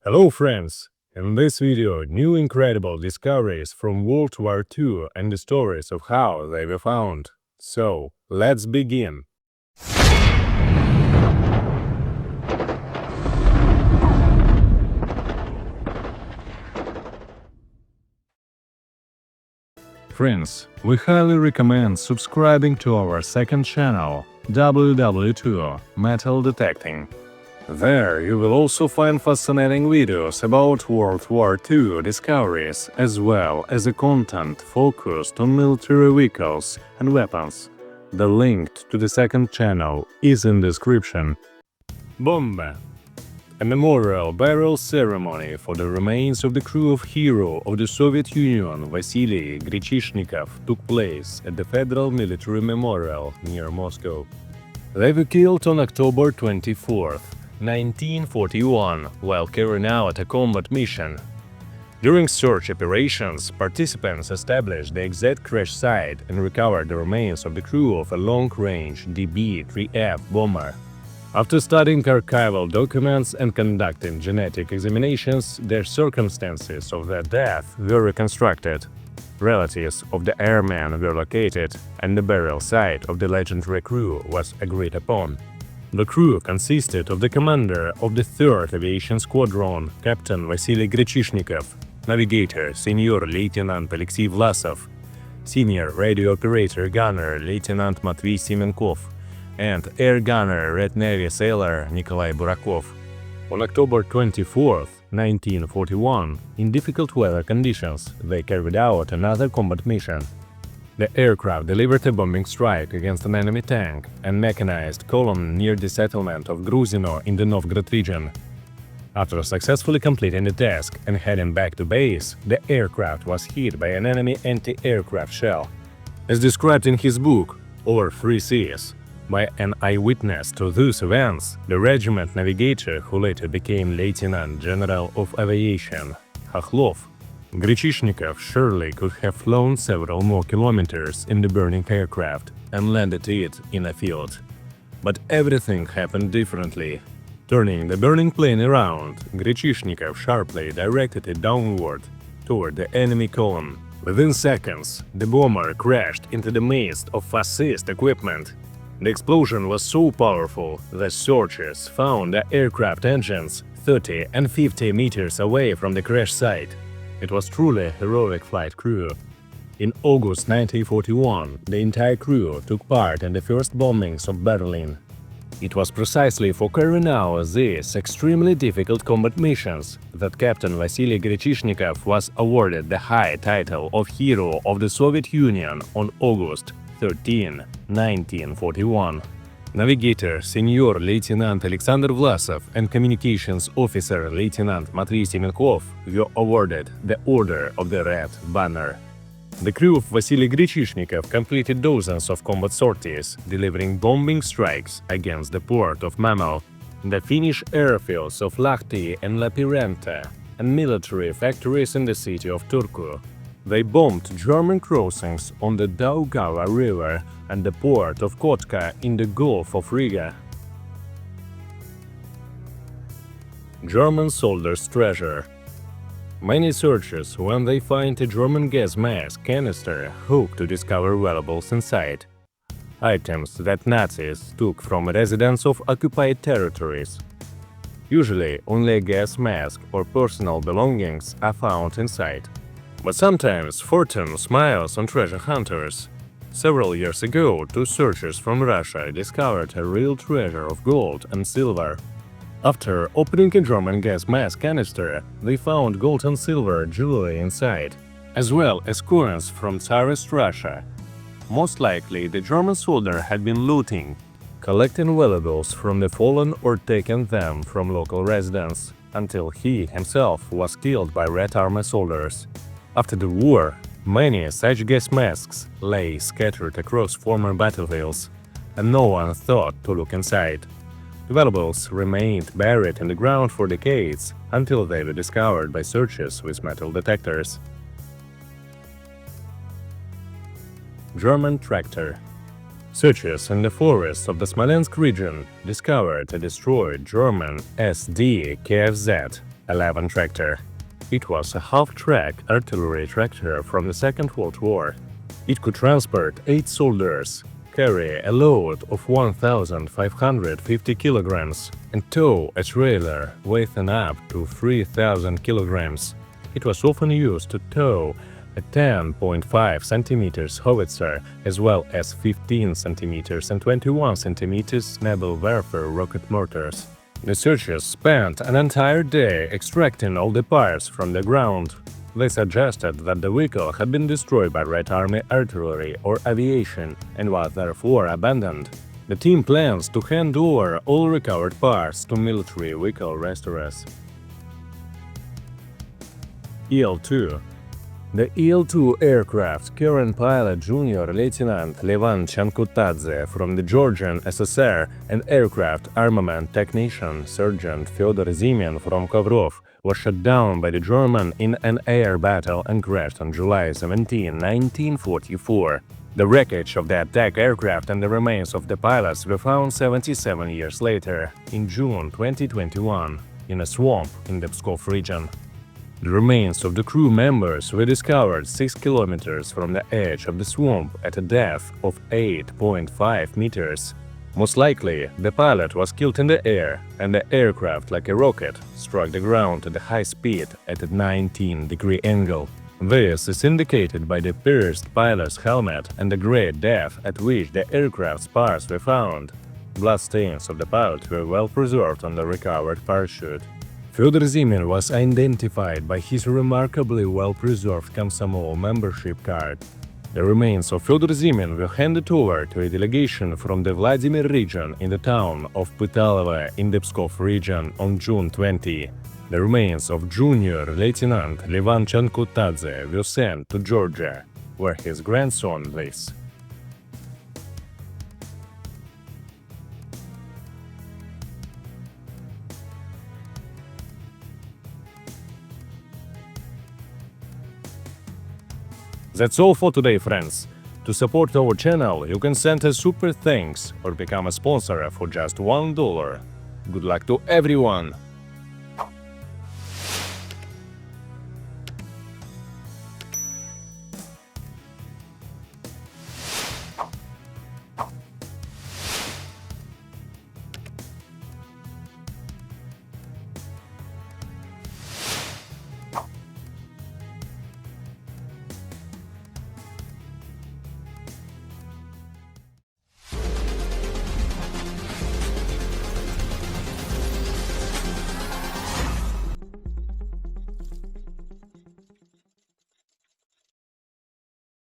Hello friends! In this video, new incredible discoveries from World War II and the stories of how they were found. So, let's begin! Friends, we highly recommend subscribing to our second channel, WW2 Metal Detecting. There you will also find fascinating videos about World War II discoveries, as well as a content focused on military vehicles and weapons. The link to the second channel is in description. Bomba. A memorial burial ceremony for the remains of the crew of hero of the Soviet Union Vasily Grechishnikov took place at the Federal Military Memorial near Moscow. They were killed on October 24th. 1941, while carrying out a combat mission. During search operations, participants established the exact crash site and recovered the remains of the crew of a long-range DB-3F bomber. After studying archival documents and conducting genetic examinations, the circumstances of their death were reconstructed. Relatives of the airmen were located, and the burial site of the legendary crew was agreed upon. The crew consisted of the commander of the 3rd Aviation Squadron, Captain Vasily Grechishnikov, navigator Senior Lieutenant Alexei Vlasov, senior radio operator gunner Lieutenant Matvey Semenkov, and air gunner Red Navy sailor Nikolai Burakov. On October 24, 1941, in difficult weather conditions, they carried out another combat mission. The aircraft delivered a bombing strike against an enemy tank and mechanized column near the settlement of Gruzino in the Novgorod region. After successfully completing the task and heading back to base, the aircraft was hit by an enemy anti-aircraft shell. As described in his book, Over Three Seas, by an eyewitness to those events, the regiment navigator who later became Lieutenant General of Aviation, Khokhlov, Grechishnikov surely could have flown several more kilometers in the burning aircraft and landed it in a field. But everything happened differently. Turning the burning plane around, Grechishnikov sharply directed it downward toward the enemy column. Within seconds, the bomber crashed into the midst of fascist equipment. The explosion was so powerful that searchers found the aircraft engines 30 and 50 meters away from the crash site. It was truly a heroic flight crew. In August 1941, the entire crew took part in the first bombings of Berlin. It was precisely for carrying out these extremely difficult combat missions that Captain Vasily Grechishnikov was awarded the high title of Hero of the Soviet Union on August 13, 1941. Navigator Senior Lieutenant Alexander Vlasov and Communications Officer Lieutenant Matvey Semenkov were awarded the Order of the Red Banner. The crew of Vasily Grechishnikov completed dozens of combat sorties, delivering bombing strikes against the port of Mamel, the Finnish airfields of Lahti and Lapirenta, and military factories in the city of Turku. They bombed German crossings on the Daugava River and the port of Kotka in the Gulf of Riga. German soldiers' treasure. Many searchers, when they find a German gas mask canister, hope to discover valuables inside. Items that Nazis took from residents of occupied territories. Usually, only a gas mask or personal belongings are found inside. But sometimes fortune smiles on treasure hunters. Several years ago, 2 searchers from Russia discovered a real treasure of gold and silver. After opening a German gas mask canister, they found gold and silver jewelry inside, as well as coins from Tsarist Russia. Most likely, the German soldier had been looting, collecting valuables from the fallen or taking them from local residents, until he himself was killed by Red Army soldiers. After the war, many such gas masks lay scattered across former battlefields, and no one thought to look inside. The valuables remained buried in the ground for decades until they were discovered by searchers with metal detectors. German tractor. Searchers in the forests of the Smolensk region discovered a destroyed German SD KFZ WW11 tractor. It was a half-track artillery tractor from the Second World War. It could transport 8 soldiers, carry a load of 1,550 kilograms, and tow a trailer weighing up to 3,000 kilograms. It was often used to tow a 10.5 cm howitzer, as well as 15 cm and 21 cm naval warfare rocket mortars. The searchers spent an entire day extracting all the parts from the ground. They suggested that the vehicle had been destroyed by Red Army artillery or aviation and was therefore abandoned. The team plans to hand over all recovered parts to military vehicle restorers. Il-2. The Il-2 aircraft's current pilot Junior Lieutenant Levan Chankutadze from the Georgian SSR and aircraft armament technician Sergeant Fyodor Zimin from Kovrov was shot down by the German in an air battle and crashed on July 17, 1944. The wreckage of the attack aircraft and the remains of the pilots were found 77 years later, in June 2021, in a swamp in the Pskov region. The remains of the crew members were discovered 6 kilometers from the edge of the swamp at a depth of 8.5 meters. Most likely, the pilot was killed in the air, and the aircraft, like a rocket, struck the ground at a high speed at a 19-degree angle. This is indicated by the pierced pilot's helmet and the great depth at which the aircraft's parts were found. Bloodstains of the pilot were well preserved on the recovered parachute. Fyodor Zimin was identified by his remarkably well-preserved Komsomol membership card. The remains of Fyodor Zimin were handed over to a delegation from the Vladimir region in the town of Pytalovo in the Pskov region on June 20. The remains of Junior Lieutenant Levan Chankutadze were sent to Georgia, where his grandson lives. That's all for today, friends. To support our channel, you can send a super thanks or become a sponsor for just $1. Good luck to everyone!